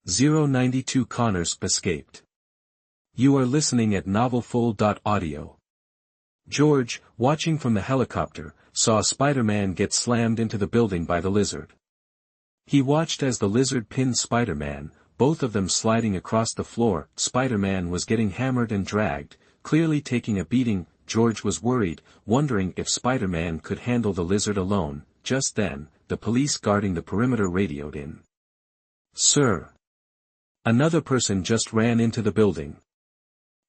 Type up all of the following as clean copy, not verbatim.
092 Connors escaped. You are listening at novelfull.audio. George, watching from the helicopter, saw Spider-Man get slammed into the building by the lizard. He watched as the lizard pinned Spider-Man, both of them sliding across the floor. Spider-Man was getting hammered and dragged, clearly taking a beating. George was worried, wondering if Spider-Man could handle the lizard alone. Just then, the police guarding the perimeter radioed in. "Sir. Another person just ran into the building.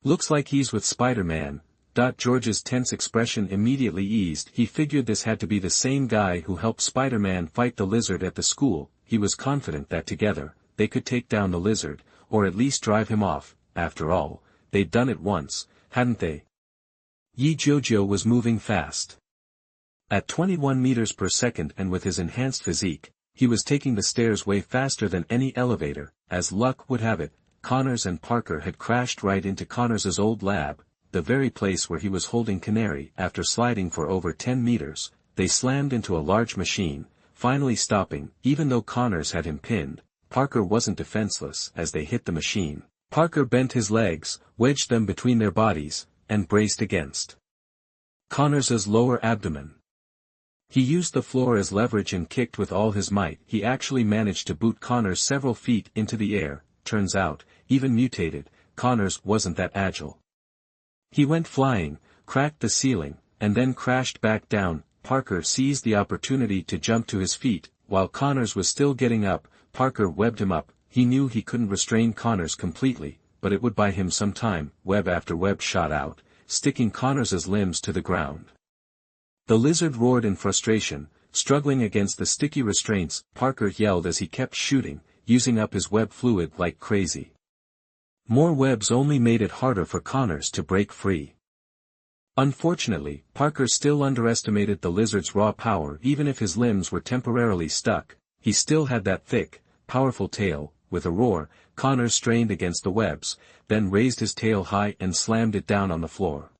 Looks like he's with Spider-Man." George's tense expression immediately eased. He figured this had to be the same guy who helped Spider-Man fight the lizard at the school. He was confident that together, they could take down the lizard, or at least drive him off. After all, they'd done it once, hadn't they? Jiujiu was moving fast. At 21 meters per second, and with his enhanced physique, he was taking the stairs way faster than any elevator. As luck would have it, Connors and Parker had crashed right into Connors's old lab, the very place where he was holding Canary. After sliding for over 10 meters, they slammed into a large machine, finally stopping. Even though Connors had him pinned, Parker wasn't defenseless. As they hit the machine, Parker bent his legs, wedged them between their bodies, and braced against Connors's lower abdomen. He used the floor as leverage and kicked with all his might. He actually managed to boot Connors several feet into the air. Turns out, even mutated, Connors wasn't that agile. He went flying, cracked the ceiling, and then crashed back down. Parker seized the opportunity to jump to his feet. While Connors was still getting up, Parker webbed him up. He knew he couldn't restrain Connors completely, but it would buy him some time. Web after web shot out, sticking Connors's limbs to the ground. The lizard roared in frustration, struggling against the sticky restraints. Parker yelled as he kept shooting, using up his web fluid like crazy. More webs only made it harder for Connors to break free. Unfortunately, Parker still underestimated the lizard's raw power. Even if his limbs were temporarily stuck, he still had that thick, powerful tail. With a roar, Connors strained against the webs, then raised his tail high and slammed it down on the floor.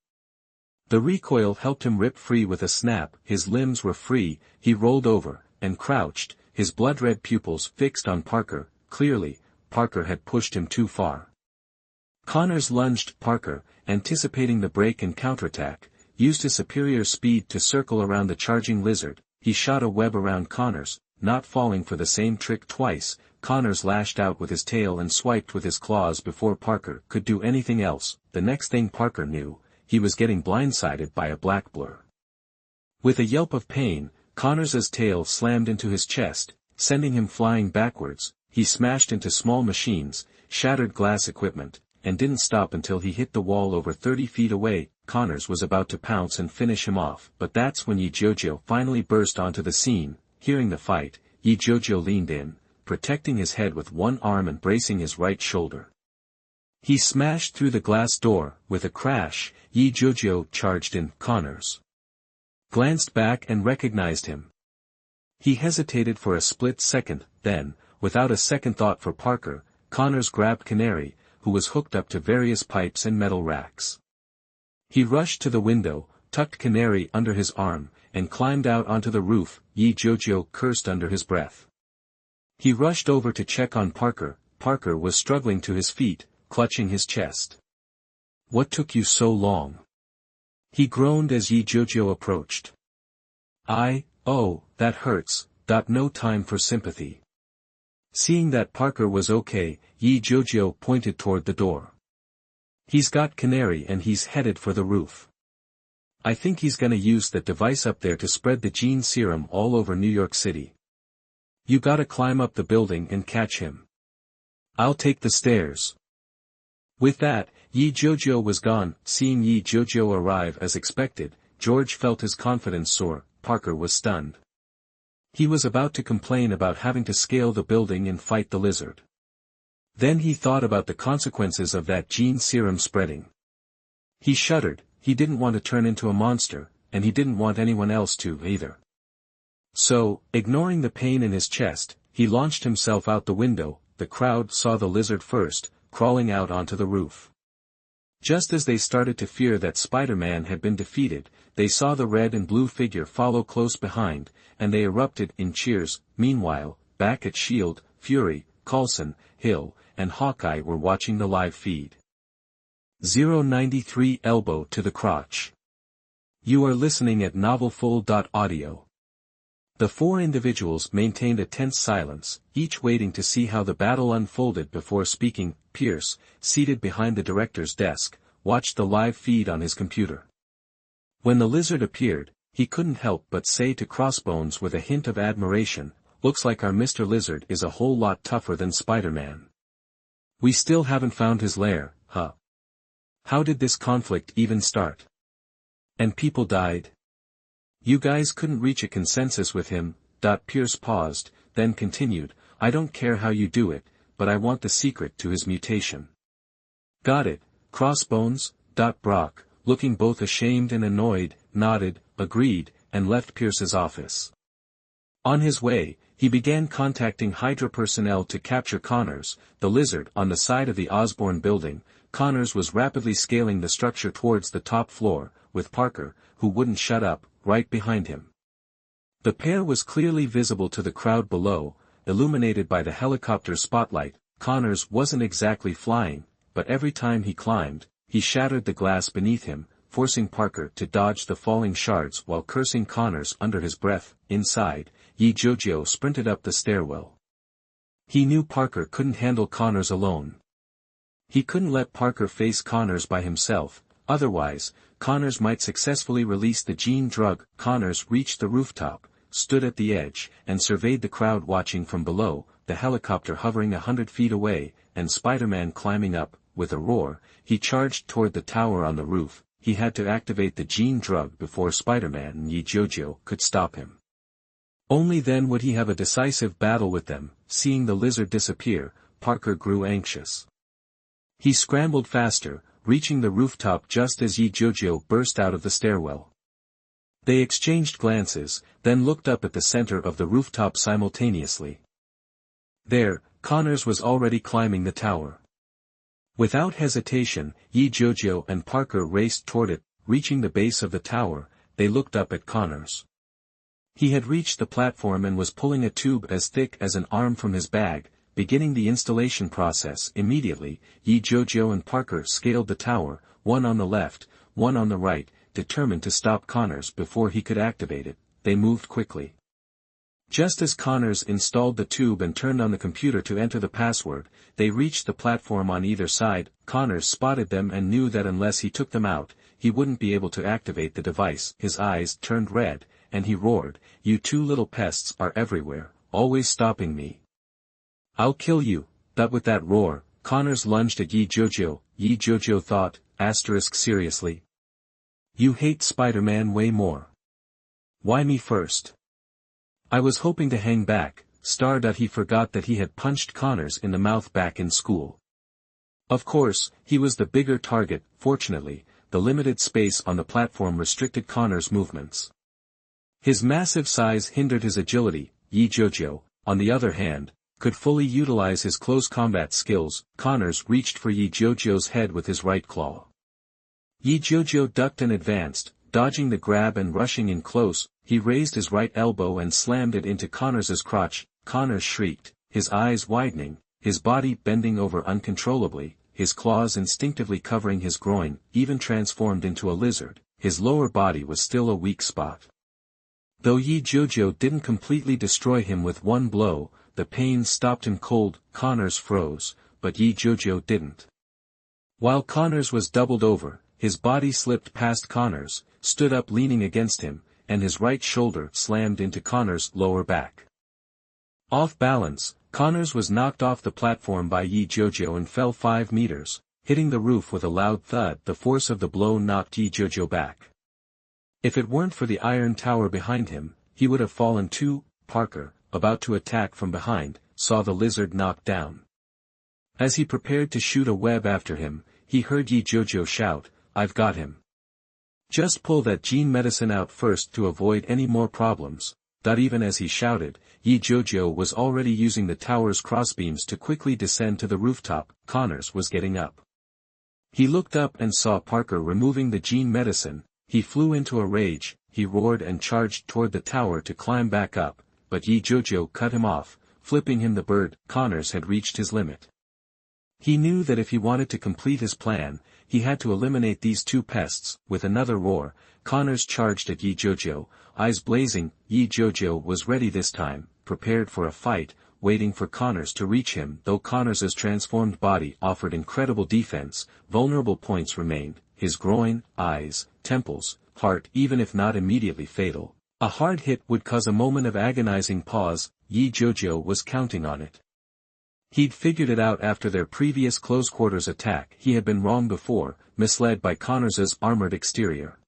The recoil helped him rip free with a snap. His limbs were free. He rolled over, and crouched, his blood-red pupils fixed on Parker. Clearly, Parker had pushed him too far. Connors lunged. Parker, anticipating the break and counterattack, used his superior speed to circle around the charging lizard. He shot a web around Connors, not falling for the same trick twice. Connors lashed out with his tail and swiped with his claws before Parker could do anything else. The next thing Parker knew, he was getting blindsided by a black blur. With a yelp of pain, Connors's tail slammed into his chest, sending him flying backwards. He smashed into small machines, shattered glass equipment, and didn't stop until he hit the wall over 30 feet away. Connors was about to pounce and finish him off, but that's when Jiujiu finally burst onto the scene. Hearing the fight, Jiujiu leaned in, protecting his head with one arm and bracing his right shoulder. He smashed through the glass door. With a crash, Jiujiu charged in. Connors glanced back and recognized him. He hesitated for a split second, then, without a second thought for Parker, Connors grabbed Canary, who was hooked up to various pipes and metal racks. He rushed to the window, tucked Canary under his arm, and climbed out onto the roof. Jiujiu cursed under his breath. He rushed over to check on Parker. Parker was struggling to his feet, clutching his chest. "What took you so long?" he groaned as Jiujiu approached. "Oh, that hurts." No time for sympathy. Seeing that Parker was okay, Jiujiu pointed toward the door. "He's got Canary and he's headed for the roof. I think he's gonna use that device up there to spread the gene serum all over New York City. You gotta climb up the building and catch him. I'll take the stairs." With that, Jiujiu was gone. Seeing Jiujiu arrive as expected, George felt his confidence soar. Parker was stunned. He was about to complain about having to scale the building and fight the lizard. Then he thought about the consequences of that gene serum spreading. He shuddered. He didn't want to turn into a monster, and he didn't want anyone else to either. So, ignoring the pain in his chest, he launched himself out the window. The crowd saw the lizard first, crawling out onto the roof. Just as they started to fear that Spider-Man had been defeated, they saw the red and blue figure follow close behind, and they erupted in cheers. Meanwhile, back at S.H.I.E.L.D., Fury, Coulson, Hill, and Hawkeye were watching the live feed. 093 Elbow to the crotch. You are listening at novelfull.audio. The four individuals maintained a tense silence, each waiting to see how the battle unfolded before speaking. Pierce, seated behind the director's desk, watched the live feed on his computer. When the lizard appeared, he couldn't help but say to Crossbones with a hint of admiration, "Looks like our Mr. Lizard is a whole lot tougher than Spider-Man. We still haven't found his lair, huh? How did this conflict even start? And people died? You guys couldn't reach a consensus with him." Pierce paused, then continued, "I don't care how you do it, but I want the secret to his mutation." "Got it, Crossbones." Brock, looking both ashamed and annoyed, nodded, agreed, and left Pierce's office. On his way, he began contacting Hydra personnel to capture Connors, the lizard. On the side of the Osborn building, Connors was rapidly scaling the structure towards the top floor, with Parker, who wouldn't shut up, right behind him. The pair was clearly visible to the crowd below, illuminated by the helicopter's spotlight. Connors wasn't exactly flying, but every time he climbed, he shattered the glass beneath him, forcing Parker to dodge the falling shards while cursing Connors under his breath. Inside, Jiujiu sprinted up the stairwell. He knew Parker couldn't handle Connors alone. He couldn't let Parker face Connors by himself, otherwise, Connors might successfully release the gene drug. Connors reached the rooftop, stood at the edge, and surveyed the crowd watching from below, the helicopter hovering 100 feet away, and Spider-Man climbing up. With a roar, he charged toward the tower on the roof. He had to activate the gene drug before Spider-Man and Jiujiu could stop him. Only then would he have a decisive battle with them. Seeing the lizard disappear, Parker grew anxious. He scrambled faster, reaching the rooftop just as Jiujiu burst out of the stairwell. They exchanged glances, then looked up at the center of the rooftop simultaneously. There, Connors was already climbing the tower. Without hesitation, Jiujiu and Parker raced toward it. Reaching the base of the tower, they looked up at Connors. He had reached the platform and was pulling a tube as thick as an arm from his bag, beginning the installation process. Immediately, Jiujiu and Parker scaled the tower, one on the left, one on the right, determined to stop Connors before he could activate it. They moved quickly. Just as Connors installed the tube and turned on the computer to enter the password, they reached the platform on either side. Connors spotted them and knew that unless he took them out, he wouldn't be able to activate the device. His eyes turned red, and he roared, "You two little pests are everywhere, always stopping me. I'll kill you." With that roar, Connors lunged at Jiujiu. Jiujiu thought, seriously? You hate Spider-Man way more. Why me first? I was hoping to hang back. He forgot that he had punched Connors in the mouth back in school. Of course, he was the bigger target. Fortunately, the limited space on the platform restricted Connors' movements. His massive size hindered his agility. Jiujiu, on the other hand, could fully utilize his close combat skills. Connors reached for Jiujiu's head with his right claw. Jiujiu ducked and advanced, dodging the grab and rushing in close. He raised his right elbow and slammed it into Connors's crotch. Connors shrieked, his eyes widening, his body bending over uncontrollably, his claws instinctively covering his groin. Even transformed into a lizard, his lower body was still a weak spot. Though Jiujiu didn't completely destroy him with one blow, the pain stopped him cold. Connors froze, but Jiujiu didn't. While Connors was doubled over, his body slipped past Connors, stood up leaning against him, and his right shoulder slammed into Connors' lower back. Off balance, Connors was knocked off the platform by Jiujiu and fell 5 meters, hitting the roof with a loud thud. The force of the blow knocked Jiujiu back. If it weren't for the iron tower behind him, he would have fallen too. Parker, about to attack from behind, saw the lizard knocked down. As he prepared to shoot a web after him, he heard Jiujiu shout, "I've got him. Just pull that gene medicine out first to avoid any more problems." Even as he shouted, Jiujiu was already using the tower's crossbeams to quickly descend to the rooftop. Connors was getting up. He looked up and saw Parker removing the gene medicine. He flew into a rage. He roared and charged toward the tower to climb back up, but Jiujiu cut him off. flipping him the bird. Connors had reached his limit. He knew that if he wanted to complete his plan, he had to eliminate these two pests. With another roar, Connors charged at Jiujiu, eyes blazing. Jiujiu was ready this time, prepared for a fight, waiting for Connors to reach him. Though Connors's transformed body offered incredible defense, vulnerable points remained: his groin, eyes, temples, heart. Even if not immediately fatal, a hard hit would cause a moment of agonizing pause. Jiujiu was counting on it. He'd figured it out after their previous close-quarters attack. He had been wrong before, misled by Connors's armored exterior.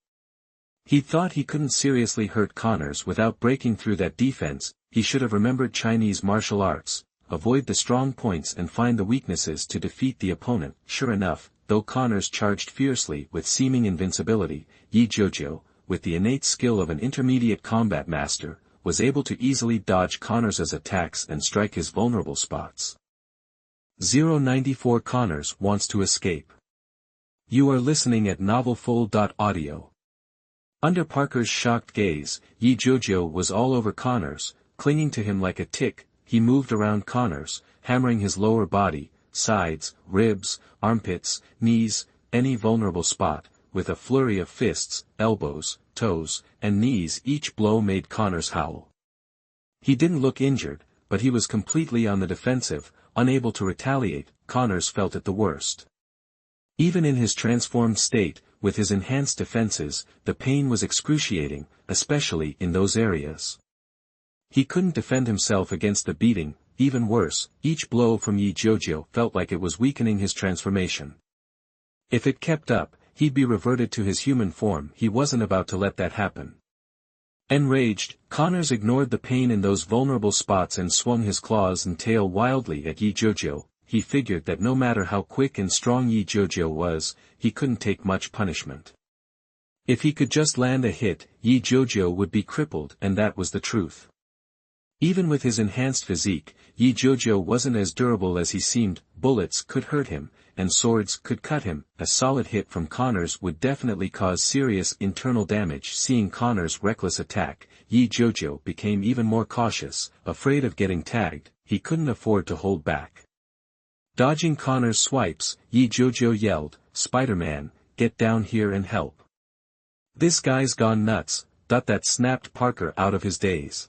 He thought he couldn't seriously hurt Connors without breaking through that defense. He should have remembered Chinese martial arts: avoid the strong points and find the weaknesses to defeat the opponent. Sure enough, though Connors charged fiercely with seeming invincibility, Jiujiu, with the innate skill of an intermediate combat master, was able to easily dodge Connors's attacks and strike his vulnerable spots. 094 Connors wants to escape. You are listening at novelfull.audio. Under Parker's shocked gaze, Jiujiu was all over Connors, clinging to him like a tick. He moved around Connors, hammering his lower body, sides, ribs, armpits, knees, any vulnerable spot, with a flurry of fists, elbows, toes, and knees. Each blow made Connors howl. He didn't look injured, but he was completely on the defensive, unable to retaliate. Connors felt it the worst. Even in his transformed state, with his enhanced defenses, the pain was excruciating, especially in those areas. He couldn't defend himself against the beating. Even worse, each blow from Jiujiu felt like it was weakening his transformation. If it kept up, he'd be reverted to his human form. He wasn't about to let that happen. Enraged, Connors ignored the pain in those vulnerable spots and swung his claws and tail wildly at Jiujiu. He figured that no matter how quick and strong Jiujiu was, he couldn't take much punishment. If he could just land a hit, Jiujiu would be crippled, and that was the truth. Even with his enhanced physique, Jiujiu wasn't as durable as he seemed. Bullets could hurt him, and swords could cut him. A solid hit from Connors would definitely cause serious internal damage. Seeing Connors' reckless attack, Jiujiu became even more cautious. Afraid of getting tagged, he couldn't afford to hold back. Dodging Connors' swipes, Jiujiu yelled, "Spider-Man, get down here and help. This guy's gone nuts." That snapped Parker out of his daze.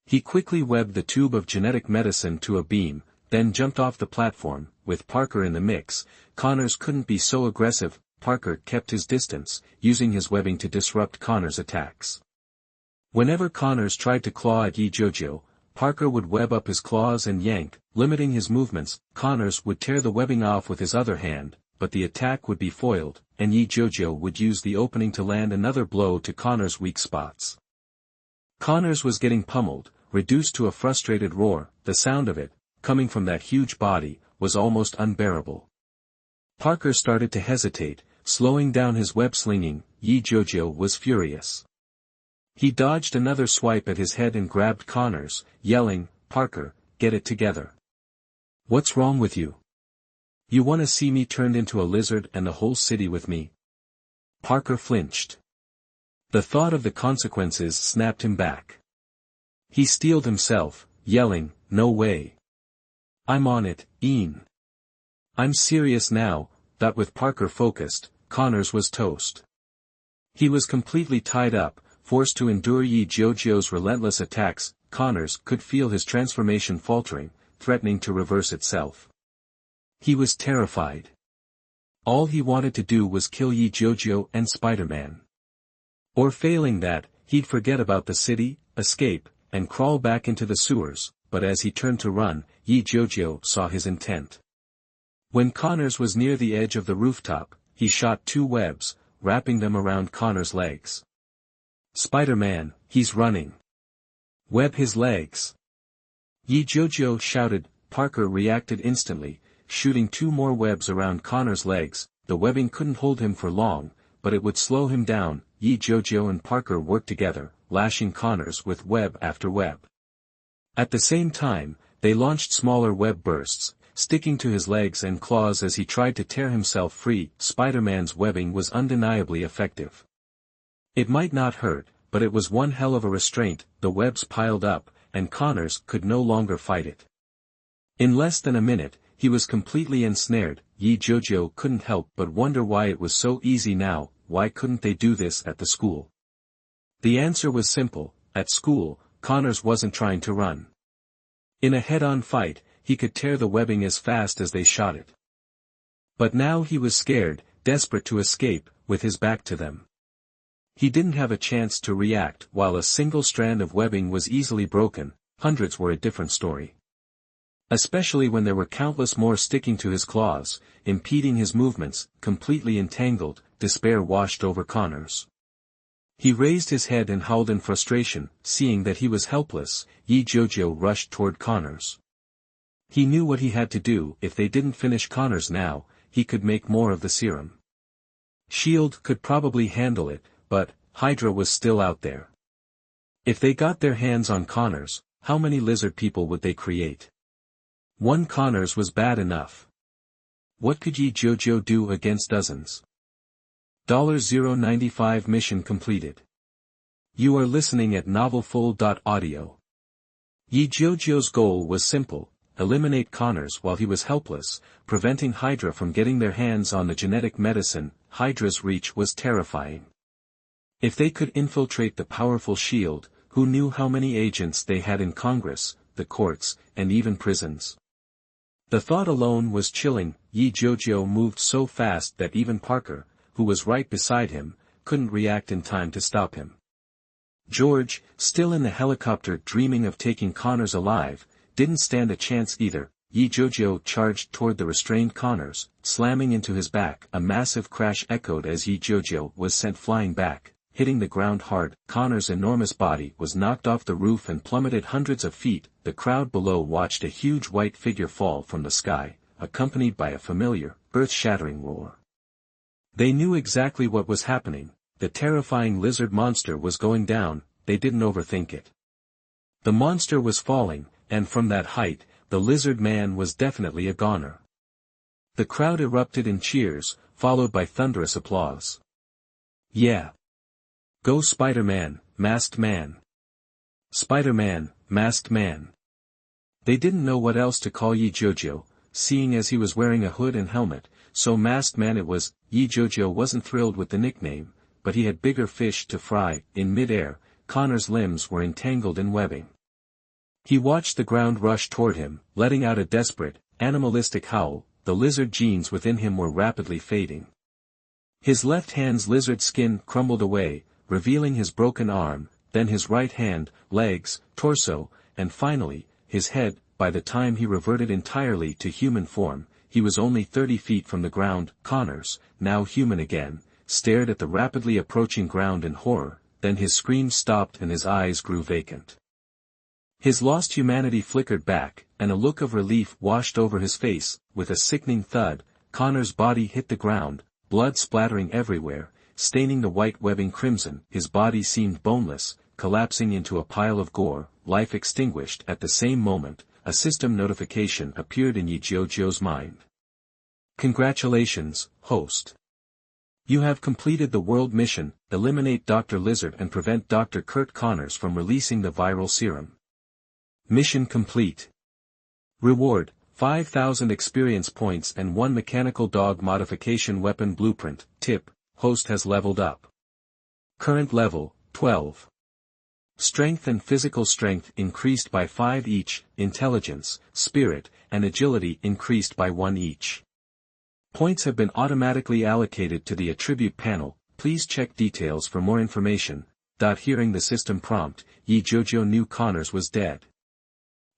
He quickly webbed the tube of genetic medicine to a beam, then jumped off the platform. With Parker in the mix, Connors couldn't be so aggressive. Parker kept his distance, using his webbing to disrupt Connors' attacks. Whenever Connors tried to claw at Jiujiu, Parker would web up his claws and yank, limiting his movements. Connors would tear the webbing off with his other hand, but the attack would be foiled, and Jiujiu would use the opening to land another blow to Connors' weak spots. Connors was getting pummeled, reduced to a frustrated roar. The sound of it, coming from that huge body, was almost unbearable. Parker started to hesitate, slowing down his web slinging. Jiujiu was furious. He dodged another swipe at his head and grabbed Connors, yelling, "Parker, get it together. What's wrong with you? You want to see me turned into a lizard and the whole city with me?" Parker flinched. The thought of the consequences snapped him back. He steeled himself, yelling, "No way. I'm on it, Ian. I'm serious now." That with Parker focused, Connors was toast. He was completely tied up, forced to endure Jiujiu's relentless attacks. Connors could feel his transformation faltering, threatening to reverse itself. He was terrified. All he wanted to do was kill Jiujiu and Spider-Man. Or failing that, he'd forget about the city, escape, and crawl back into the sewers. But as he turned to run, Jiujiu saw his intent. When Connors was near the edge of the rooftop, he shot two webs, wrapping them around Connors' legs. "Spider-Man, he's running. Web his legs." Jiujiu shouted. Parker reacted instantly, shooting two more webs around Connors' legs. The webbing couldn't hold him for long, but it would slow him down. Jiujiu and Parker worked together, lashing Connors with web after web. At the same time, they launched smaller web bursts, sticking to his legs and claws as he tried to tear himself free. Spider-Man's webbing was undeniably effective. It might not hurt, but it was one hell of a restraint. The webs piled up, and Connors could no longer fight it. In less than a minute, he was completely ensnared. Jiujiu couldn't help but wonder why it was so easy now. Why couldn't they do this at the school? The answer was simple: at school, Connors wasn't trying to run. In a head-on fight, he could tear the webbing as fast as they shot it. But now he was scared, desperate to escape, with his back to them. He didn't have a chance to react. While a single strand of webbing was easily broken, hundreds were a different story. Especially when there were countless more sticking to his claws, impeding his movements. Completely entangled, despair washed over Connors. He raised his head and howled in frustration. Seeing that he was helpless, Jiujiu rushed toward Connors. He knew what he had to do. If they didn't finish Connors now, he could make more of the serum. Shield could probably handle it, but Hydra was still out there. If they got their hands on Connors, how many lizard people would they create? One Connors was bad enough. What could Jiujiu do against dozens? $0.95 mission completed. You are listening at novelfull.audio. Jiujiu's goal was simple: eliminate Connors while he was helpless, preventing Hydra from getting their hands on the genetic medicine. Hydra's reach was terrifying. If they could infiltrate the powerful shield, who knew how many agents they had in Congress, the courts, and even prisons? The thought alone was chilling. Jiujiu moved so fast that even Parker, who was right beside him, couldn't react in time to stop him. George, still in the helicopter dreaming of taking Connors alive, didn't stand a chance either. Jiujiu charged toward the restrained Connors, slamming into his back. A massive crash echoed as Jiujiu was sent flying back, hitting the ground hard. Connors' enormous body was knocked off the roof and plummeted hundreds of feet. The crowd below watched a huge white figure fall from the sky, accompanied by a familiar, earth-shattering roar. They knew exactly what was happening. The terrifying lizard monster was going down. They didn't overthink it. The monster was falling, and from that height, the lizard man was definitely a goner. The crowd erupted in cheers, followed by thunderous applause. Yeah. Go Spider-Man, Masked Man. Spider-Man, Masked Man. They didn't know what else to call Jiujiu, seeing as he was wearing a hood and helmet, so Masked Man it was. Jiujiu wasn't thrilled with the nickname, but he had bigger fish to fry. In mid-air, Connor's limbs were entangled in webbing. He watched the ground rush toward him, letting out a desperate, animalistic howl. The lizard genes within him were rapidly fading. His left hand's lizard skin crumbled away, revealing his broken arm, then his right hand, legs, torso, and finally, his head. By the time he reverted entirely to human form, he was only 30 feet from the ground. Connors, now human again, stared at the rapidly approaching ground in horror. Then his screams stopped and his eyes grew vacant. His lost humanity flickered back, and a look of relief washed over his face. With a sickening thud, Connor's body hit the ground, blood splattering everywhere, staining the white webbing crimson. His body seemed boneless, collapsing into a pile of gore. Life extinguished. At the same moment, a system notification appeared in Jiujiu's mind. Congratulations, host. You have completed the world mission: eliminate Dr. Lizard and prevent Dr. Kurt Connors from releasing the viral serum. Mission complete. Reward: 5,000 experience points and 1 mechanical dog modification weapon blueprint. Tip: host has leveled up. Current level, 12. Strength and physical strength increased by 5 each, intelligence, spirit, and agility increased by 1 each. Points have been automatically allocated to the attribute panel. Please check details for more information. Hearing the system prompt, Jiujiu knew Connors was dead.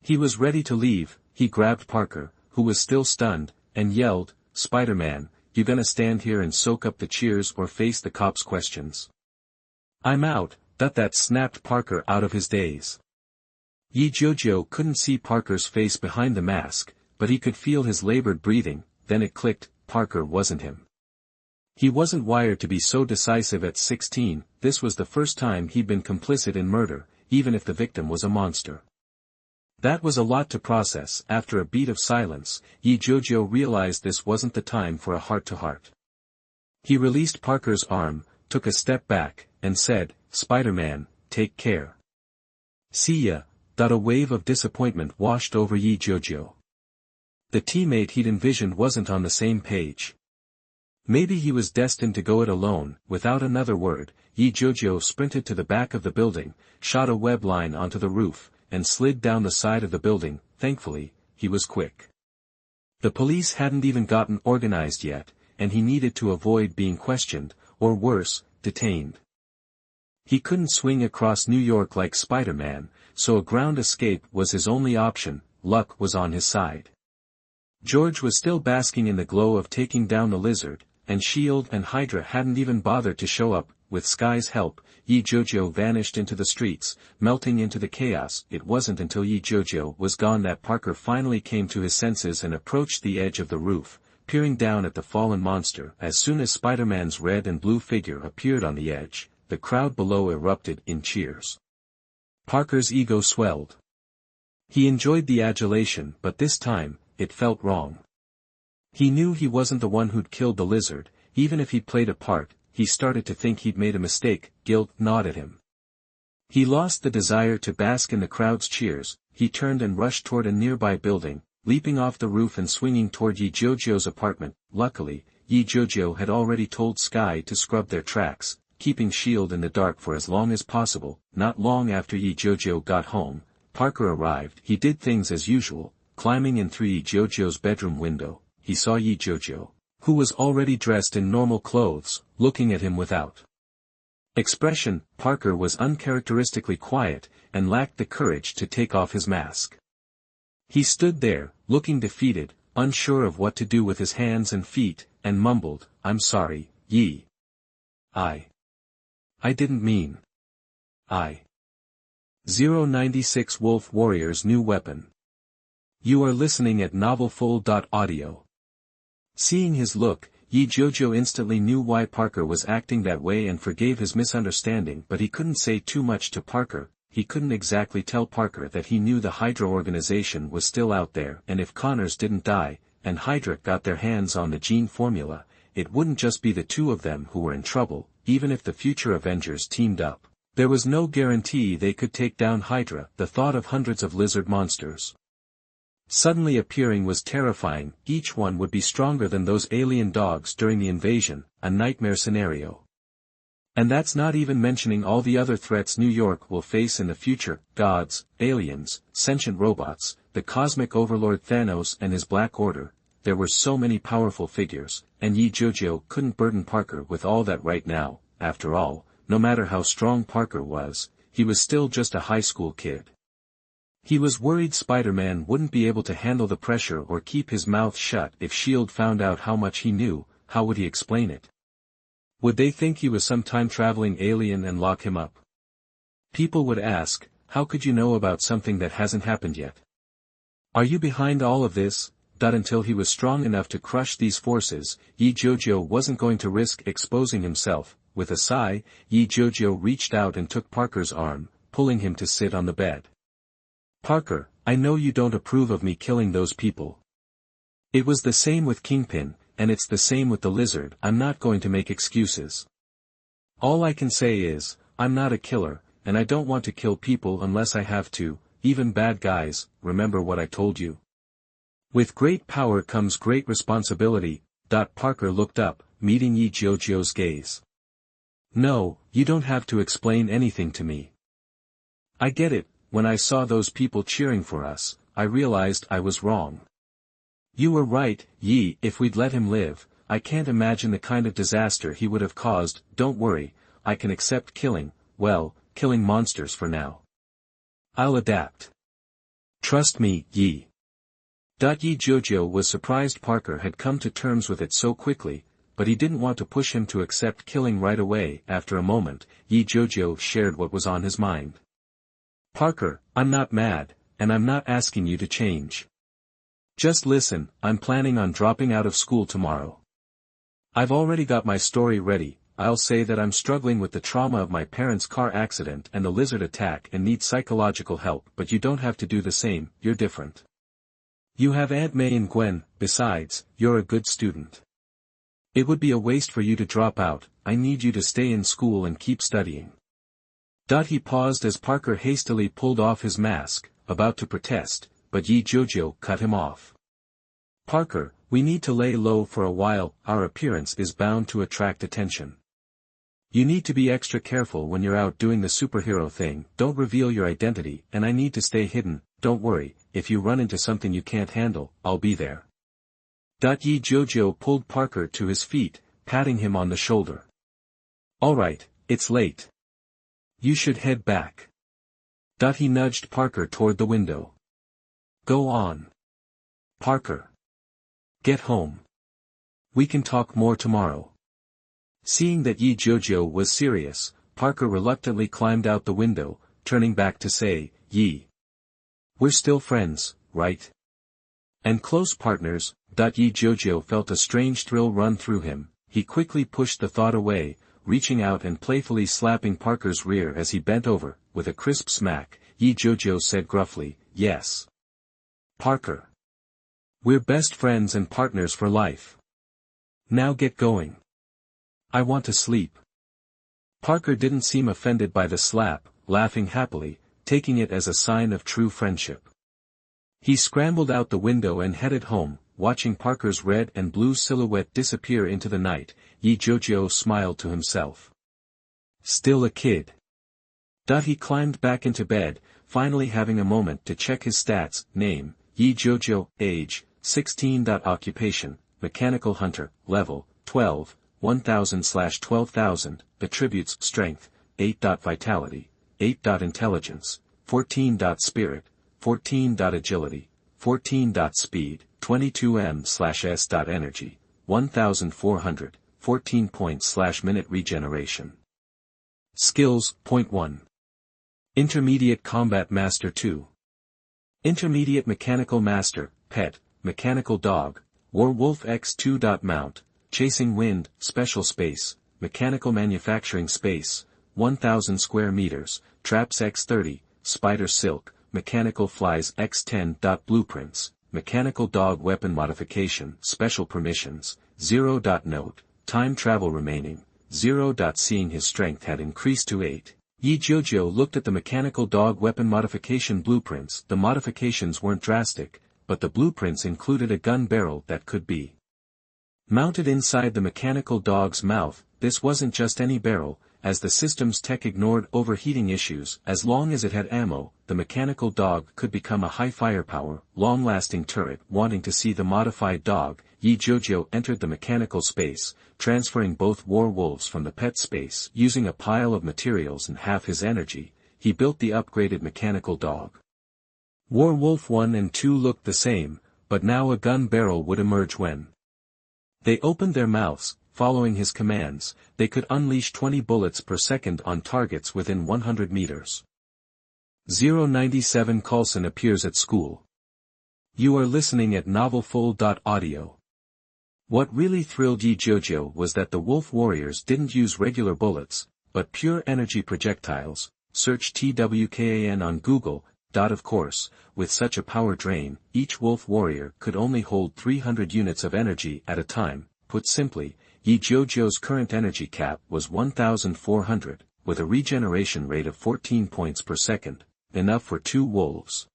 He was ready to leave. He grabbed Parker, who was still stunned, and yelled, "Spider-Man, you gonna stand here and soak up the cheers or face the cops' questions?" "I'm out." That snapped Parker out of his daze. Jiujiu couldn't see Parker's face behind the mask, but he could feel his labored breathing. Then it clicked: Parker wasn't him. He wasn't wired to be so decisive at 16. This was the first time he'd been complicit in murder, even if the victim was a monster. That was a lot to process. After a beat of silence, Jiujiu realized this wasn't the time for a heart-to-heart. He released Parker's arm, took a step back, and said, "Spider-Man, take care. See ya." A wave of disappointment washed over Jiujiu. The teammate he'd envisioned wasn't on the same page. Maybe he was destined to go it alone. Without another word, Jiujiu sprinted to the back of the building, shot a web line onto the roof, and slid down the side of the building. Thankfully, he was quick. The police hadn't even gotten organized yet, and he needed to avoid being questioned, or worse, detained. He couldn't swing across New York like Spider-Man, so a ground escape was his only option. Luck was on his side. George was still basking in the glow of taking down the lizard, and S.H.I.E.L.D. and Hydra hadn't even bothered to show up. With Sky's help, Jiujiu vanished into the streets, melting into the chaos. It wasn't until Jiujiu was gone that Parker finally came to his senses and approached the edge of the roof, peering down at the fallen monster. As soon as Spider-Man's red and blue figure appeared on the edge, the crowd below erupted in cheers. Parker's ego swelled. He enjoyed the adulation, but this time, it felt wrong. He knew he wasn't the one who'd killed the lizard. Even if he'd played a part, he started to think he'd made a mistake. Guilt gnawed at him. He lost the desire to bask in the crowd's cheers. He turned and rushed toward a nearby building, leaping off the roof and swinging toward Jiujiu's apartment. Luckily, Jiujiu had already told Sky to scrub their tracks, keeping S.H.I.E.L.D. in the dark for as long as possible. Not long after Jiujiu got home, Parker arrived. He did things as usual, climbing in through Jiujiu's bedroom window. He saw Jiujiu, who was already dressed in normal clothes, looking at him without expression. Parker was uncharacteristically quiet, and lacked the courage to take off his mask. He stood there, looking defeated, unsure of what to do with his hands and feet, and mumbled, "I'm sorry, Yi. I didn't mean. 096 Wolf Warrior's new weapon. You are listening at novelfull.audio. Seeing his look, Jiujiu instantly knew why Parker was acting that way and forgave his misunderstanding, but he couldn't say too much to Parker. He couldn't exactly tell Parker that he knew the Hydra organization was still out there, and if Connors didn't die, and Hydra got their hands on the gene formula, it wouldn't just be the two of them who were in trouble. Even if the future Avengers teamed up, there was no guarantee they could take down Hydra. The thought of hundreds of lizard monsters suddenly appearing was terrifying. Each one would be stronger than those alien dogs during the invasion, a nightmare scenario. And that's not even mentioning all the other threats New York will face in the future: gods, aliens, sentient robots, the cosmic overlord Thanos and his Black Order. There were so many powerful figures, and Jiujiu couldn't burden Parker with all that right now. After all, no matter how strong Parker was, he was still just a high school kid. He was worried Spider-Man wouldn't be able to handle the pressure or keep his mouth shut. If S.H.I.E.L.D. found out how much he knew, how would he explain it? Would they think he was some time-traveling alien and lock him up? People would ask, how could you know about something that hasn't happened yet? Are you behind all of this? Until he was strong enough to crush these forces, Jiujiu wasn't going to risk exposing himself. With a sigh, Jiujiu reached out and took Parker's arm, pulling him to sit on the bed. Parker, I know you don't approve of me killing those people. It was the same with Kingpin, and it's the same with the lizard. I'm not going to make excuses. All I can say is, I'm not a killer, and I don't want to kill people unless I have to, even bad guys. Remember what I told you? With great power comes great responsibility. Parker looked up, meeting Jiujiu's gaze. No, you don't have to explain anything to me. I get it. When I saw those people cheering for us, I realized I was wrong. You were right, Yi. If we'd let him live, I can't imagine the kind of disaster he would have caused. Don't worry, I can accept killing monsters for now. I'll adapt. Trust me, Yi. Jiujiu was surprised Parker had come to terms with it so quickly, but he didn't want to push him to accept killing right away. After a moment, Jiujiu shared what was on his mind. Parker, I'm not mad, and I'm not asking you to change. Just listen, I'm planning on dropping out of school tomorrow. I've already got my story ready. I'll say that I'm struggling with the trauma of my parents' car accident and the lizard attack and need psychological help, but you don't have to do the same. You're different. You have Aunt May and Gwen. Besides, you're a good student. It would be a waste for you to drop out. I need you to stay in school and keep studying. He paused as Parker hastily pulled off his mask, about to protest, but Jiujiu cut him off. Parker, we need to lay low for a while, our appearance is bound to attract attention. You need to be extra careful when you're out doing the superhero thing, don't reveal your identity, and I need to stay hidden, don't worry, if you run into something you can't handle, I'll be there. Jiujiu pulled Parker to his feet, patting him on the shoulder. Alright, it's late. You should head back. He nudged Parker toward the window. Go on. Parker. Get home. We can talk more tomorrow. Seeing that Jiujiu was serious, Parker reluctantly climbed out the window, turning back to say, We're still friends, right? And close partners. Jiujiu felt a strange thrill run through him, he quickly pushed the thought away, reaching out and playfully slapping Parker's rear as he bent over, with a crisp smack, Jiujiu said gruffly, yes. Parker. We're best friends and partners for life. Now get going. I want to sleep. Parker didn't seem offended by the slap, laughing happily, taking it as a sign of true friendship. He scrambled out the window and headed home, watching Parker's red and blue silhouette disappear into the night. Jiujiu smiled to himself. Still a kid. He climbed back into bed, finally having a moment to check his stats, name, Jiujiu, age, 16. Occupation, mechanical hunter, level, 12, 1000/12,000, attributes, strength, 8. Vitality, 8. Intelligence, 14. Spirit, 14. Agility, 14. Speed, 22m/s. Energy, 1400, 14 points/minute regeneration. Skills, Point 1. Intermediate Combat Master 2. Intermediate Mechanical Master, Pet, Mechanical Dog, Werewolf X2. Mount, Chasing Wind, Special Space, Mechanical Manufacturing Space, 1000 square meters, Traps X30, Spider Silk, Mechanical Flies X10. Blueprints, Mechanical Dog Weapon Modification, Special Permissions, 0. Note, Time Travel Remaining, 0. Seeing his strength had increased to 8. Jiujiu looked at the Mechanical Dog Weapon Modification blueprints. The modifications weren't drastic, but the blueprints included a gun barrel that could be mounted inside the mechanical dog's mouth. This wasn't just any barrel, as the system's tech ignored overheating issues. As long as it had ammo, the mechanical dog could become a high firepower, long-lasting turret. Wanting to see the modified dog, Jiujiu entered the mechanical space, transferring both werewolves from the pet space. Using a pile of materials and half his energy, he built the upgraded mechanical dog. Werewolf 1 and 2 looked the same, but now a gun barrel would emerge when they opened their mouths. Following his commands, they could unleash 20 bullets per second on targets within 100 meters. 097 Coulson appears at school. You are listening at novelfull.audio. What really thrilled Jiujiu was that the wolf warriors didn't use regular bullets, but pure energy projectiles. Search TWKAN on Google. Of course, with such a power drain, each wolf warrior could only hold 300 units of energy at a time. Put simply, Jiujiu's current energy cap was 1400, with a regeneration rate of 14 points per second, enough for 2 wolves.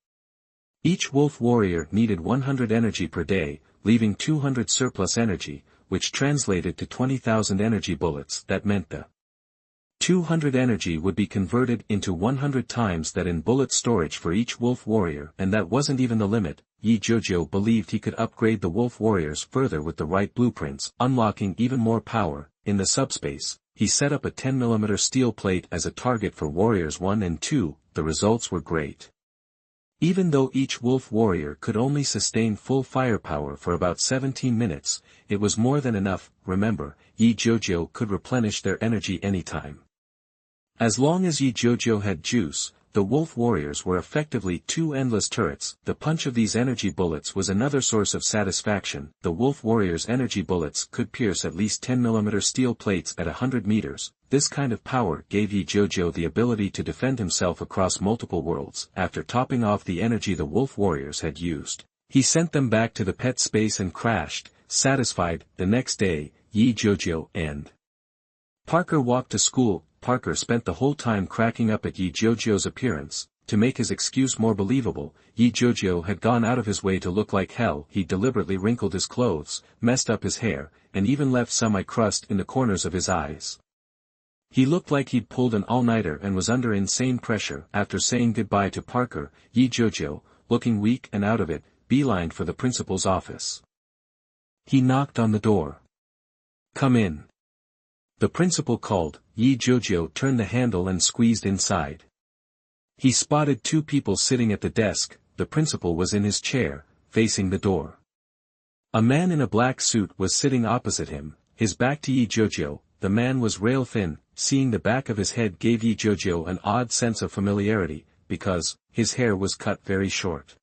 Each wolf warrior needed 100 energy per day, leaving 200 surplus energy, which translated to 20,000 energy bullets. That meant the 200 energy would be converted into 100 times that in bullet storage for each wolf warrior, and that wasn't even the limit. Jiujiu believed he could upgrade the wolf warriors further with the right blueprints, unlocking even more power. In the subspace, he set up a 10mm steel plate as a target for warriors 1 and 2, the results were great. Even though each wolf warrior could only sustain full firepower for about 17 minutes, it was more than enough. Remember, Jiujiu could replenish their energy anytime. As long as Jiujiu had juice, the wolf warriors were effectively 2 endless turrets. The punch of these energy bullets was another source of satisfaction. The wolf warriors' energy bullets could pierce at least 10mm steel plates at 100 meters. This kind of power gave Jiujiu the ability to defend himself across multiple worlds. After topping off the energy the wolf warriors had used, he sent them back to the pet space and crashed, satisfied. The next day, Jiujiu and Parker walked to school. Parker spent the whole time cracking up at Jiujiu's appearance. To make his excuse more believable, Jiujiu had gone out of his way to look like hell. He deliberately wrinkled his clothes, messed up his hair, and even left some eye crust in the corners of his eyes. He looked like he'd pulled an all-nighter and was under insane pressure. After saying goodbye to Parker, Jiujiu, looking weak and out of it, beelined for the principal's office. He knocked on the door. "Come in." The principal called. Jiujiu turned the handle and squeezed inside. He spotted two people sitting at the desk. The principal was in his chair, facing the door. A man in a black suit was sitting opposite him, his back to Jiujiu. The man was rail-thin. Seeing the back of his head gave Jiujiu an odd sense of familiarity, because his hair was cut very short.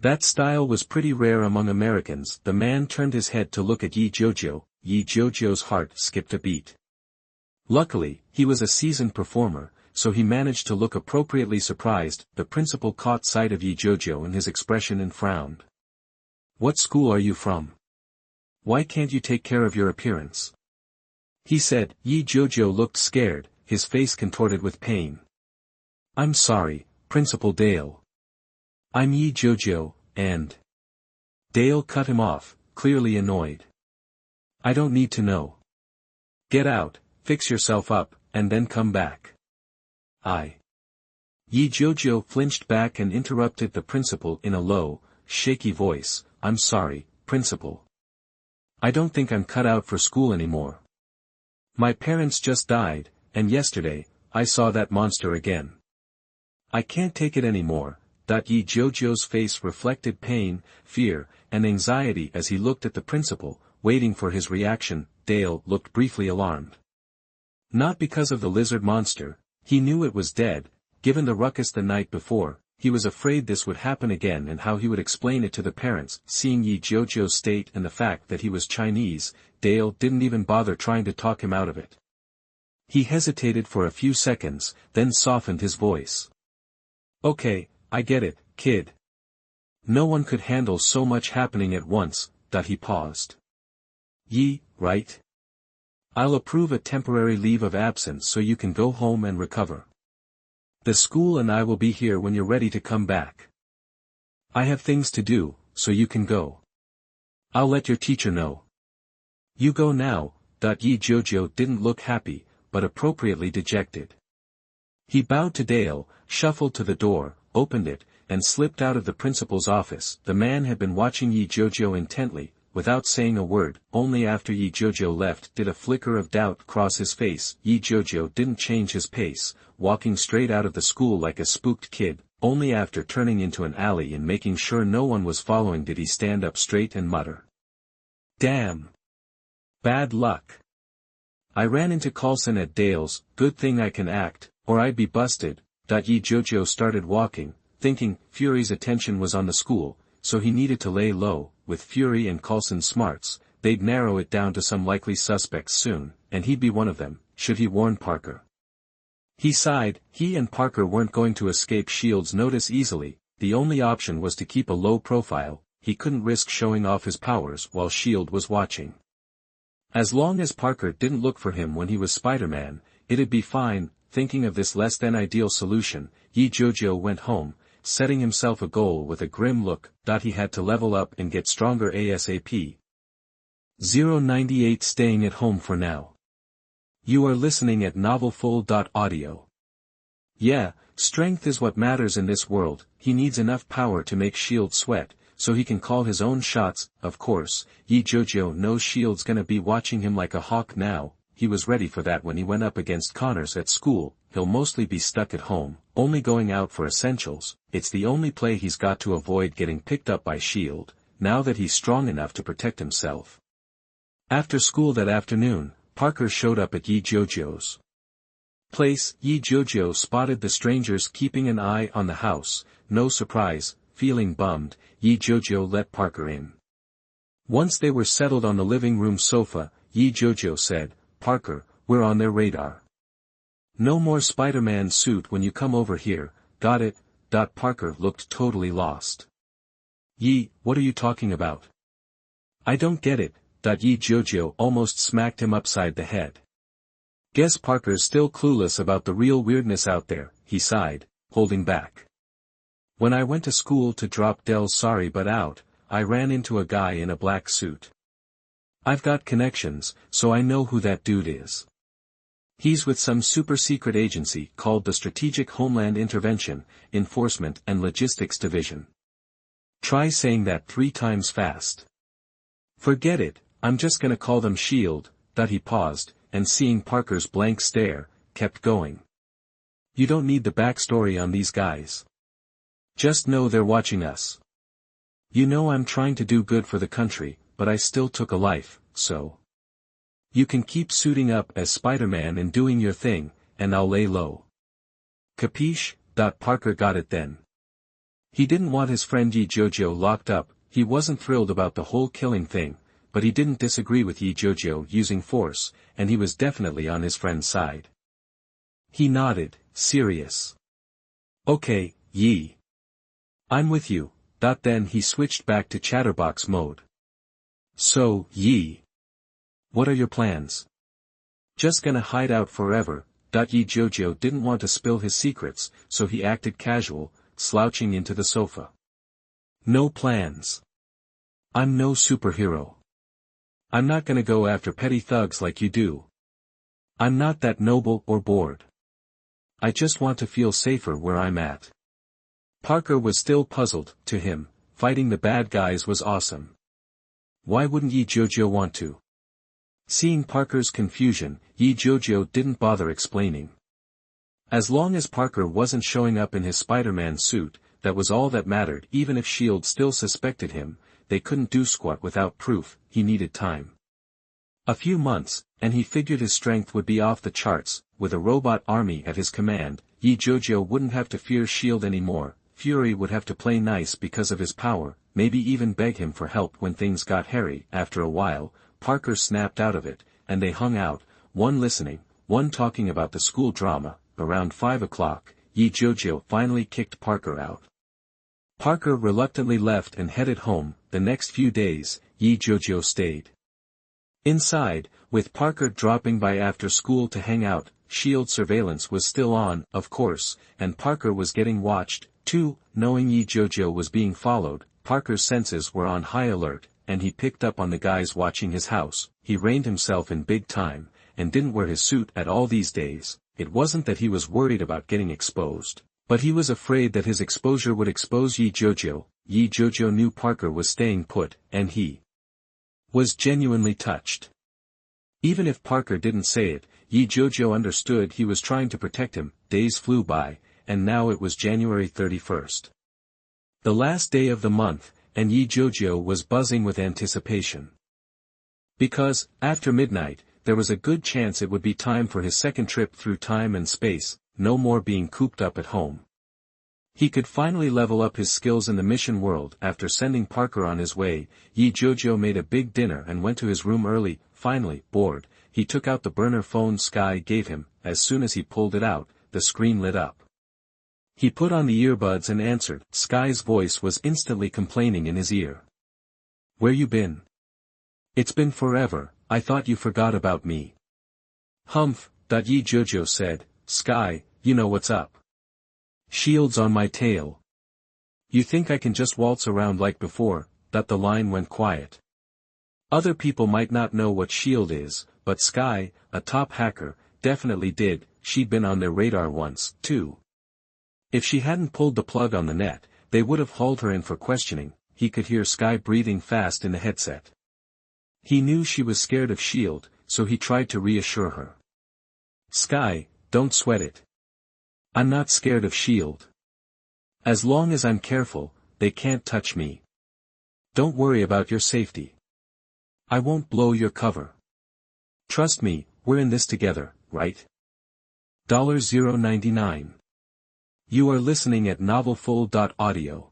That style was pretty rare among Americans. The man turned his head to look at Jiujiu. Jiujiu's heart skipped a beat. Luckily, he was a seasoned performer, so he managed to look appropriately surprised. The principal caught sight of Jiujiu and his expression and frowned. "What school are you from? Why can't you take care of your appearance?" he said. Jiujiu looked scared, his face contorted with pain. "I'm sorry, Principal Dale. I'm Jiujiu, and..." Dale cut him off, clearly annoyed. "I don't need to know. Get out, fix yourself up, and then come back." Jiujiu flinched back and interrupted the principal in a low, shaky voice. "I'm sorry, Principal. I don't think I'm cut out for school anymore. My parents just died, and yesterday, I saw that monster again. I can't take it anymore." Jiujiu's face reflected pain, fear, and anxiety as he looked at the principal, waiting for his reaction. Dale looked briefly alarmed. Not because of the lizard monster, he knew it was dead. Given the ruckus the night before, he was afraid this would happen again and how he would explain it to the parents. Seeing Jiujiu's state and the fact that he was Chinese, Dale didn't even bother trying to talk him out of it. He hesitated for a few seconds, then softened his voice. "Okay, I get it, kid. No one could handle so much happening at once." He paused. Right? I'll approve a temporary leave of absence so you can go home and recover. The school and I will be here when you're ready to come back. I have things to do, so you can go. I'll let your teacher know. You go now. Jiujiu didn't look happy, but appropriately dejected. He bowed to Dale, shuffled to the door, opened it, and slipped out of the principal's office. The man had been watching Jiujiu intently, without saying a word. Only after Jiujiu left did a flicker of doubt cross his face. Jiujiu didn't change his pace, walking straight out of the school like a spooked kid. Only after turning into an alley and making sure no one was following did he stand up straight and mutter. "Damn. Bad luck. I ran into Coulson at Dale's. Good thing I can act, or I'd be busted." Jiujiu started walking, thinking Fury's attention was on the school, so he needed to lay low. With Fury and Coulson's smarts, they'd narrow it down to some likely suspects soon, and he'd be one of them, should he warn Parker. He sighed. He and Parker weren't going to escape S.H.I.E.L.D.'s notice easily. The only option was to keep a low profile. He couldn't risk showing off his powers while S.H.I.E.L.D. was watching. As long as Parker didn't look for him when he was Spider-Man, it'd be fine. Thinking of this less-than-ideal solution, Jiujiu went home, setting himself a goal with a grim look. He had to level up and get stronger ASAP. 098 Staying at home for now. You are listening at novelfull.audio. Yeah, strength is what matters in this world. He needs enough power to make S.H.I.E.L.D. sweat, so he can call his own shots. Of course, Jiujiu knows S.H.I.E.L.D.'s gonna be watching him like a hawk now. He was ready for that when he went up against Connors at school. He'll mostly be stuck at home, only going out for essentials. It's the only play he's got to avoid getting picked up by S.H.I.E.L.D., now that he's strong enough to protect himself. After school that afternoon, Parker showed up at Jiujiu's place. Jiujiu spotted the strangers keeping an eye on the house. No surprise, feeling bummed, Jiujiu let Parker in. Once they were settled on the living room sofa, Jiujiu said, "Parker, we're on their radar. No more Spider-Man suit when you come over here, got it?" Parker looked totally lost. What are you talking about? I don't get it. Jiujiu almost smacked him upside the head. Guess Parker's still clueless about the real weirdness out there, he sighed, holding back. When I went to school to drop Dell's sorry but out, I ran into a guy in a black suit. I've got connections, so I know who that dude is. He's with some super-secret agency called the Strategic Homeland Intervention, Enforcement and Logistics Division. Try saying that 3 times fast. Forget it, I'm just gonna call them SHIELD, that he paused, and seeing Parker's blank stare, kept going. You don't need the backstory on these guys. Just know they're watching us. You know I'm trying to do good for the country, but I still took a life, so. You can keep suiting up as Spider-Man and doing your thing, and I'll lay low. Capiche? Parker got it then. He didn't want his friend Jiujiu locked up, he wasn't thrilled about the whole killing thing, but he didn't disagree with Jiujiu using force, and he was definitely on his friend's side. He nodded, serious. Okay, Yi. I'm with you. Then he switched back to chatterbox mode. So, Yi. What are your plans? Just gonna hide out forever. Jiujiu didn't want to spill his secrets, so he acted casual, slouching into the sofa. No plans. I'm no superhero. I'm not gonna go after petty thugs like you do. I'm not that noble or bored. I just want to feel safer where I'm at. Parker was still puzzled. To him, fighting the bad guys was awesome. Why wouldn't Jiujiu want to? Seeing Parker's confusion, Jiujiu didn't bother explaining. As long as Parker wasn't showing up in his Spider-Man suit, that was all that mattered. Even if SHIELD still suspected him, they couldn't do squat without proof. He needed time. A few months, and he figured his strength would be off the charts. With a robot army at his command, Jiujiu wouldn't have to fear SHIELD anymore. Fury would have to play nice because of his power, maybe even beg him for help when things got hairy. After a while, Parker snapped out of it, and they hung out, one listening, one talking about the school drama. Around 5 o'clock, Jiujiu finally kicked Parker out. Parker reluctantly left and headed home. The next few days, Jiujiu stayed inside, with Parker dropping by after school to hang out. SHIELD surveillance was still on, of course, and Parker was getting watched, too. Knowing Jiujiu was being followed, Parker's senses were on high alert, and he picked up on the guys watching his house. He reined himself in big time, and didn't wear his suit at all these days. It wasn't that he was worried about getting exposed, but he was afraid that his exposure would expose Jiujiu. Jiujiu knew Parker was staying put, and he was genuinely touched. Even if Parker didn't say it, Jiujiu understood he was trying to protect him. Days flew by, and now it was January 31st. The last day of the month, and Jiujiu was buzzing with anticipation. Because, after midnight, there was a good chance it would be time for his second trip through time and space, no more being cooped up at home. He could finally level up his skills in the mission world. After sending Parker on his way, Jiujiu made a big dinner and went to his room early. Finally, bored, he took out the burner phone Sky gave him. As soon as he pulled it out, the screen lit up. He put on the earbuds and answered. Sky's voice was instantly complaining in his ear. Where you been? It's been forever. I thought you forgot about me. Humph, Jiujiu said. Sky, you know what's up. SHIELD's on my tail. You think I can just waltz around like before? The line went quiet. Other people might not know what SHIELD is, but Sky, a top hacker, definitely did. She'd been on their radar once, too. If she hadn't pulled the plug on the net, they would have hauled her in for questioning. He could hear Sky breathing fast in the headset. He knew she was scared of SHIELD, so he tried to reassure her. Sky, don't sweat it. I'm not scared of SHIELD. As long as I'm careful, they can't touch me. Don't worry about your safety. I won't blow your cover. Trust me, we're in this together, right? $0.99. You are listening at novelfull.audio.